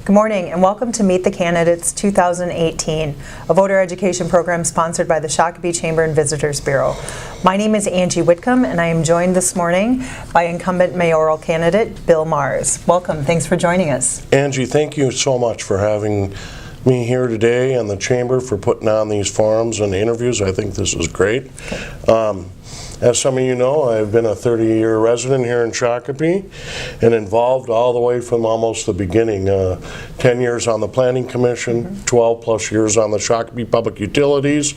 Good morning and welcome to Meet the Candidates 2018, a voter education program sponsored by the Shakopee Chamber and Visitors Bureau. My name is Angie Whitcomb and I am joined this morning by incumbent mayoral candidate Bill Mars. Welcome, thanks for joining us. Angie, thank you so much for having me here today and the Chamber for putting on these forums and interviews. I think this is great. As some of you know, I've been a 30-year resident here in Shakopee and involved all the way from almost the beginning. 10 years on the Planning Commission, 12 plus years on the Shakopee Public Utilities,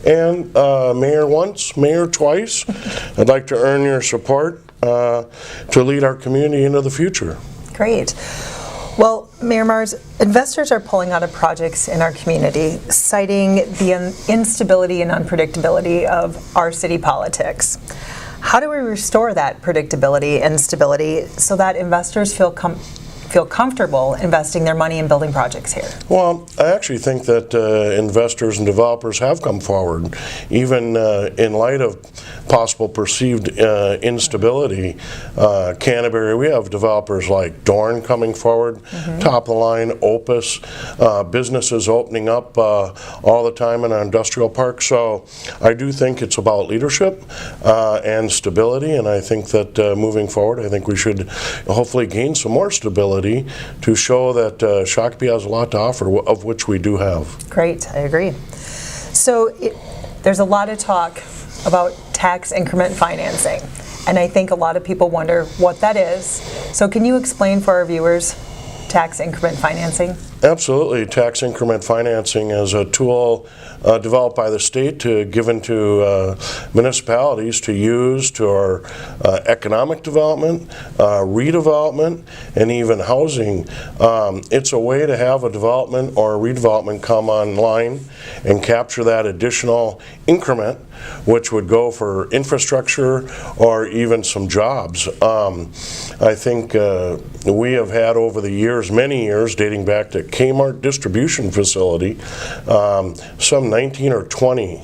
and mayor once, mayor twice. I'd like to earn your support to lead our community into the future. Great. Well, Mayor Mars, investors are pulling out of projects in our community, citing the instability and unpredictability of our city politics. How do we restore that predictability and stability so that investors feel comfortable investing their money in building projects here? Well, I actually think that investors and developers have come forward, even in light of possible perceived instability. Canterbury, we have developers like Dorn coming forward, top of the line, Opus, businesses opening up all the time in our industrial park. So I do think it's about leadership and stability, and I think that moving forward, I think we should hopefully gain some more stability to show that Shakopee has a lot to offer, of which we do have. Great, I agree. So there's a lot of talk about tax increment financing, and I think a lot of people wonder what that is. So can you explain for our viewers tax increment financing? Absolutely. Tax increment financing is a tool developed by the state given to municipalities to use to our economic development, redevelopment, and even housing. It's a way to have a development or a redevelopment come online and capture that additional increment, which would go for infrastructure or even some jobs. I think we have had over the years, many years, dating back to Kmart distribution facility, some 19 or 20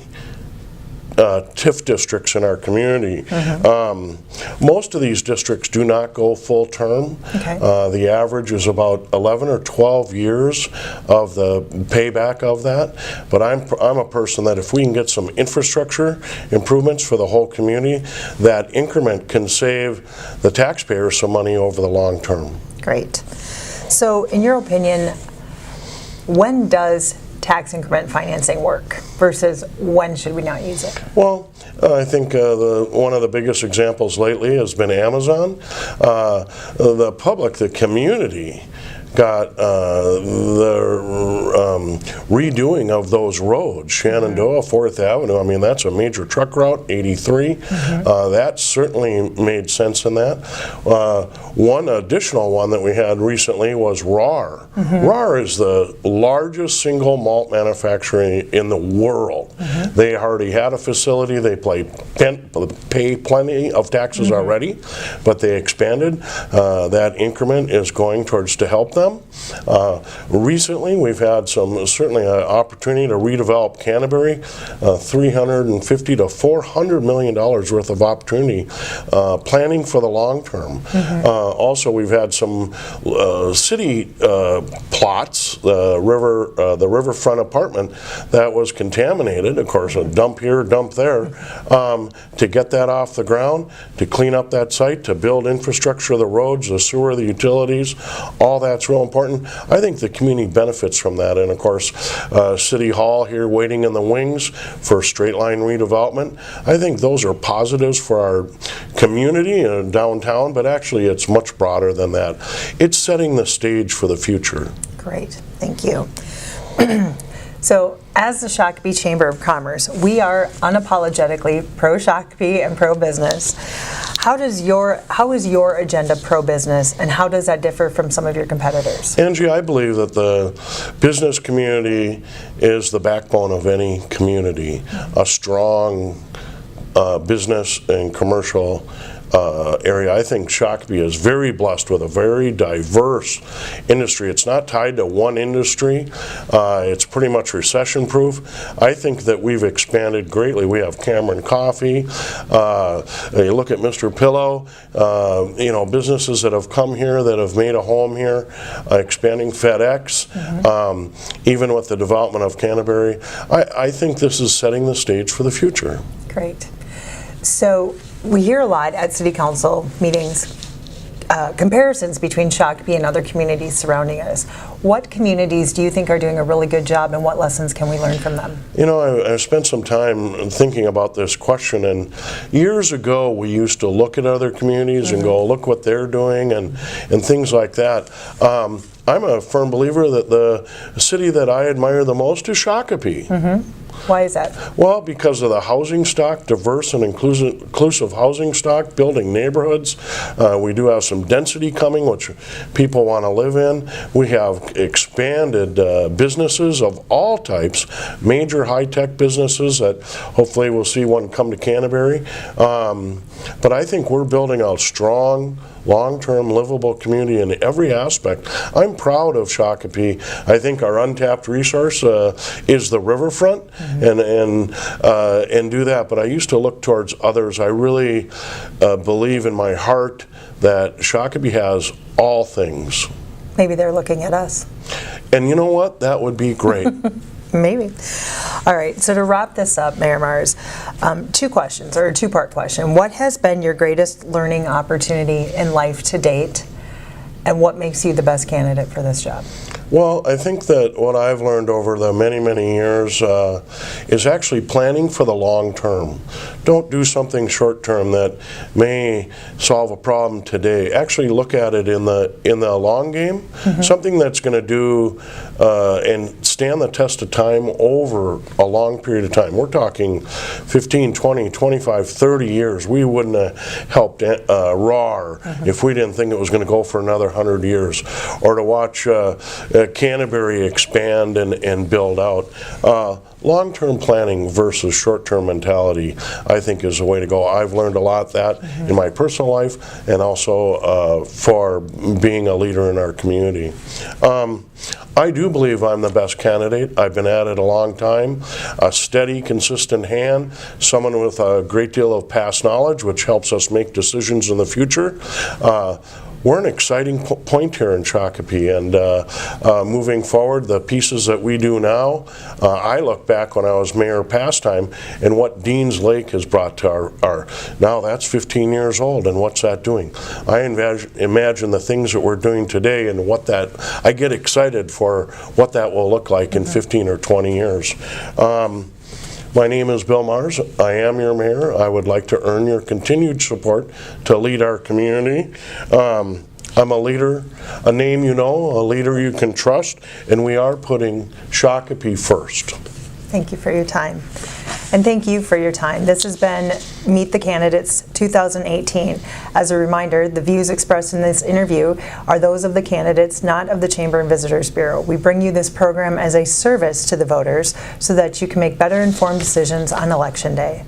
TIF districts in our community. Most of these districts do not go full term. Okay. The average is about 11 or 12 years of the payback of that. But I'm a person that if we can get some infrastructure improvements for the whole community, that increment can save the taxpayer some money over the long term. Great. So in your opinion, when does tax increment financing work versus when should we not use it? Well, I think one of the biggest examples lately has been Amazon. The public, the community, got the redoing of those roads, Shenandoah, 4th Avenue. I mean, that's a major truck route, 83. That certainly made sense in that. One additional one that we had recently was RAR. RAR is the largest single malt manufacturer in the world. They already had a facility. They pay plenty of taxes already, but they expanded. That increment is going towards to help them. Recently, we've had certainly an opportunity to redevelop Canterbury, $350 to $400 million worth of opportunity, planning for the long term. Also, we've had some city plots, the riverfront apartment that was contaminated. Of course, a dump here, dump there, to get that off the ground, to clean up that site, to build infrastructure, the roads, the sewer, the utilities, all that's real important. I think the community benefits from that, and of course City Hall here waiting in the wings for straight line redevelopment. I think those are positives for our community downtown, but actually it's much broader than that. It's setting the stage for the future. Great, thank you. So as the Shakopee Chamber of Commerce, we are unapologetically pro-Shakopee and pro-business. How is your agenda pro-business, and how does that differ from some of your competitors? Angie, I believe that the business community is the backbone of any community. A strong business and commercial area. I think Shakopee is very blessed with a very diverse industry. It's not tied to one industry. It's pretty much recession proof. I think that we've expanded greatly. We have Cameron Coffee. You look at Mr. Pillow, businesses that have come here that have made a home here, expanding FedEx, even with the development of Canterbury. I think this is setting the stage for the future. Great. So we hear a lot at City Council meetings comparisons between Shakopee and other communities surrounding us. What communities do you think are doing a really good job, and what lessons can we learn from them? I spent some time thinking about this question, and years ago we used to look at other communities and go, look what they're doing, and things like that. I'm a firm believer that the city that I admire the most is Shakopee. Why is that? Well, because of the housing stock, diverse and inclusive housing stock, building neighborhoods. We do have some density coming, which people want to live in. We have expanded businesses of all types, major high-tech businesses that hopefully we'll see one come to Canterbury. But I think we're building a strong, long-term livable community in every aspect. I'm proud of Shakopee. I think our untapped resource is the riverfront, and do that. But I used to look towards others. I really believe in my heart that Shakopee has all things. Maybe they're looking at us. And you know what? That would be great. Maybe. All right, so to wrap this up, Mayor Mars, two questions, or a two-part question. What has been your greatest learning opportunity in life to date, and what makes you the best candidate for this job? Well, I think that what I've learned over the many, many years is actually planning for the long term. Don't do something short term that may solve a problem today. Actually look at it in the long game, something that's going to do and stand the test of time over a long period of time. We're talking 15, 20, 25, 30 years. We wouldn't have helped RAR if we didn't think it was going to go for another 100 years. Or to watch Canterbury expand and build out. Long-term planning versus short-term mentality, I think, is the way to go. I've learned a lot of that in my personal life, and also for being a leader in our community. I do believe I'm the best candidate. I've been at it a long time. A steady, consistent hand, someone with a great deal of past knowledge, which helps us make decisions in the future. We're an exciting point here in Shakopee, and moving forward, the pieces that we do now, I look back when I was mayor past time and what Dean's Lake has brought to our now that's 15 years old, and what's that doing? I imagine the things that we're doing today and what that, I get excited for what that will look like in 15 or 20 years. My name is Bill Mars. I am your mayor. I would like to earn your continued support to lead our community. I'm a leader, a name you know, a leader you can trust, and we are putting Shakopee first. Thank you for your time. And thank you for your time. This has been Meet the Candidates 2018. As a reminder, the views expressed in this interview are those of the candidates, not of the Chamber and Visitors Bureau. We bring you this program as a service to the voters so that you can make better informed decisions on Election Day.